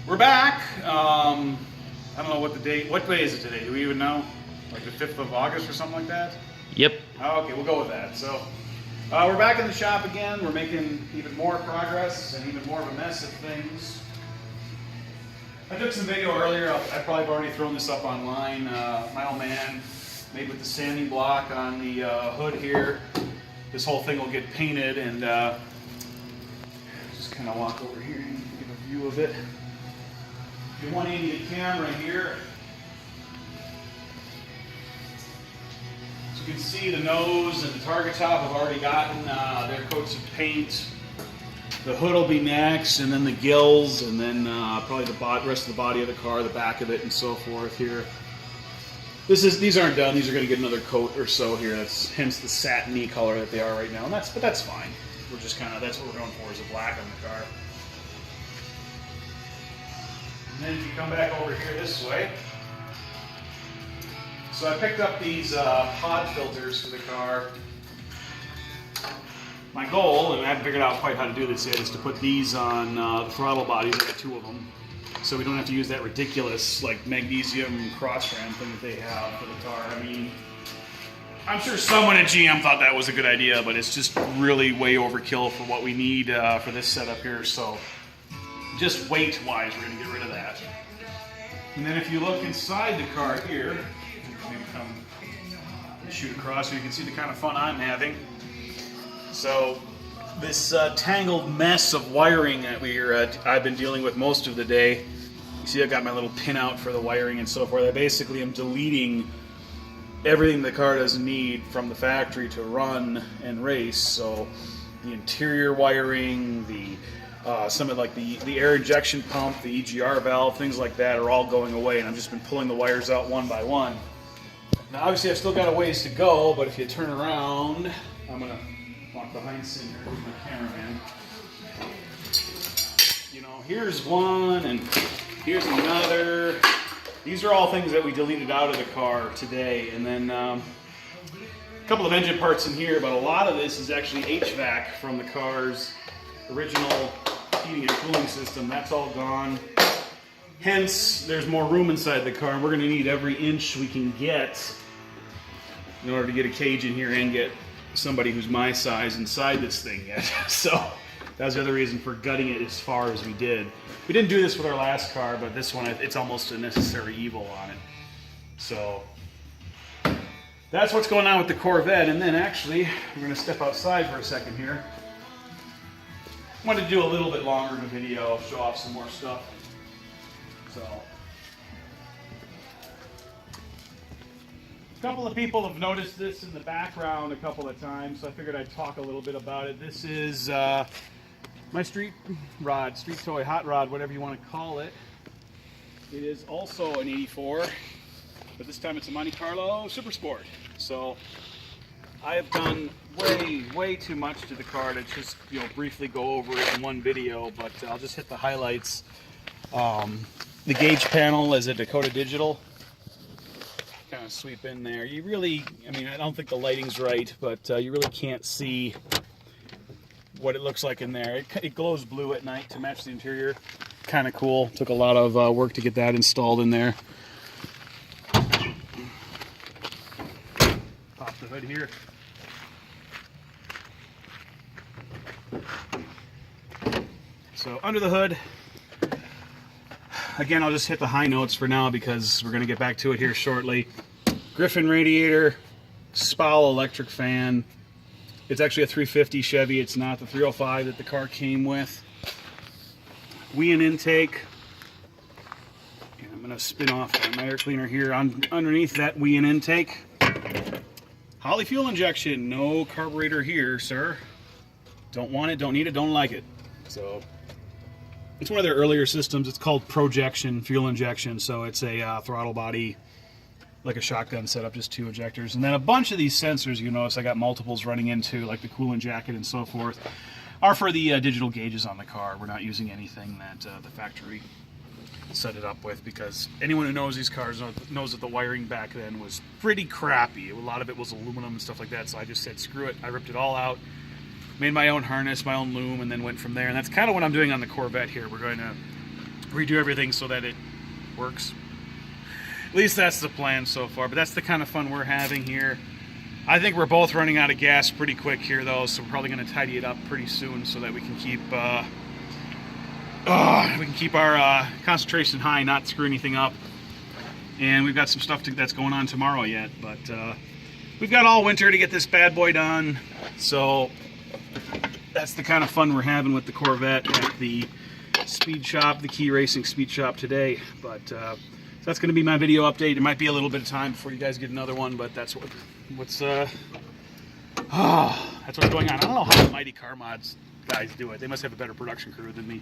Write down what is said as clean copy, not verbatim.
We're back. I don't know what the date. What day is it today? Do we even know? Like the 5th of August or something like that? Yep. Okay, we'll go with that. So we're back in the shop again. We're making even more progress and even more of a mess of things. I took some video earlier. I probably have already thrown this up online. My old man made with the sanding block on the hood here. This whole thing will get painted, and just kind of walk over here and give a view of it. The 180 camera here. As you can see, the nose and the target top have already gotten their coats of paint. The hood will be next, and then the gills, and then probably the rest of the body of the car, the back of it, and so forth here. These aren't done. These are going to get another coat or so here. That's hence the satiny color that they are right now, and that's fine. We're just that's what we're going for, is a black on the car. And then if you come back over here this way, so I picked up these pod filters for the car. My goal, and I haven't figured out quite how to do this yet, is to put these on the throttle bodies. I got 2 of them, so we don't have to use that ridiculous like magnesium cross ram thing that they have for the car. I mean, I'm sure someone at GM thought that was a good idea, but it's just really way overkill for what we need for this setup here. So just weight-wise, we're going to get rid of that. And then if you look inside the car here, maybe come shoot across so you can see the kind of fun I'm having. So this tangled mess of wiring that I've been dealing with most of the day. You see, I've got my little pinout for the wiring and so forth. I basically am deleting everything the car doesn't need from the factory to run and race. So the interior wiring, some of like the air injection pump, the EGR valve, things like that are all going away, and I've just been pulling the wires out one by one. Now obviously I've still got a ways to go, but if you turn around, I'm going to walk behind Cinder, who's my cameraman. You know, here's one and here's another. These are all things that we deleted out of the car today, and then a couple of engine parts in here, but a lot of this is actually HVAC from the car's original heating and cooling system. That's all gone. Hence, there's more room inside the car, and we're going to need every inch we can get in order to get a cage in here and get somebody who's my size inside this thing yet. So that was the other reason for gutting it as far as we did. We didn't do this with our last car, but this one, it's almost a necessary evil on it. So that's what's going on with the Corvette. And then actually, we're going to step outside for a second here. I wanted to do a little bit longer of a video, show off some more stuff. So, a couple of people have noticed this in the background a couple of times, so I figured I'd talk a little bit about it. This is my street toy, hot rod, whatever you want to call it. It is also an 84, but this time it's a Monte Carlo Super Sport. So I have done way too much to the car to just briefly go over it in one video, but I'll just hit the highlights. The gauge panel is a Dakota Digital. Kind of sweep in there. You really, I don't think the lighting's right, but you really can't see what it looks like in there. It glows blue at night to match the interior. Kind of cool. Took a lot of work to get that installed in there. Pop the hood here. So under the hood, again, I'll just hit the high notes for now because we're going to get back to it here shortly. Griffin radiator, Spal electric fan. It's actually a 350 Chevy. It's not the 305 that the car came with. Wheel and intake. And I'm going to spin off my air cleaner here. Underneath that wheel and intake, Holley fuel injection. No carburetor here, sir. Don't want it, don't need it, don't like it. So it's one of their earlier systems. It's called projection fuel injection. So it's a throttle body, like a shotgun setup, just 2 ejectors. And then a bunch of these sensors, you notice I got multiples running into, like the coolant jacket and so forth, are for the digital gauges on the car. We're not using anything that the factory set it up with, because anyone who knows these cars knows that the wiring back then was pretty crappy. A lot of it was aluminum and stuff like that, so I just said screw it. I ripped it all out, made my own harness, my own loom, and then went from there. And that's kind of what I'm doing on the Corvette here. We're going to redo everything so that it works. At least that's the plan so far, but that's the kind of fun we're having here. I think we're both running out of gas pretty quick here though, so we're probably going to tidy it up pretty soon so that we can keep our concentration high, not screw anything up. And we've got some stuff that's going on tomorrow yet, but we've got all winter to get this bad boy done. So that's the kind of fun we're having with the Corvette at the speed shop, the Key Racing speed shop today. But so that's going to be my video update. It might be a little bit of time before you guys get another one, but that's what's going on. I don't know how the Mighty Car Mods guys do it. They must have a better production crew than me.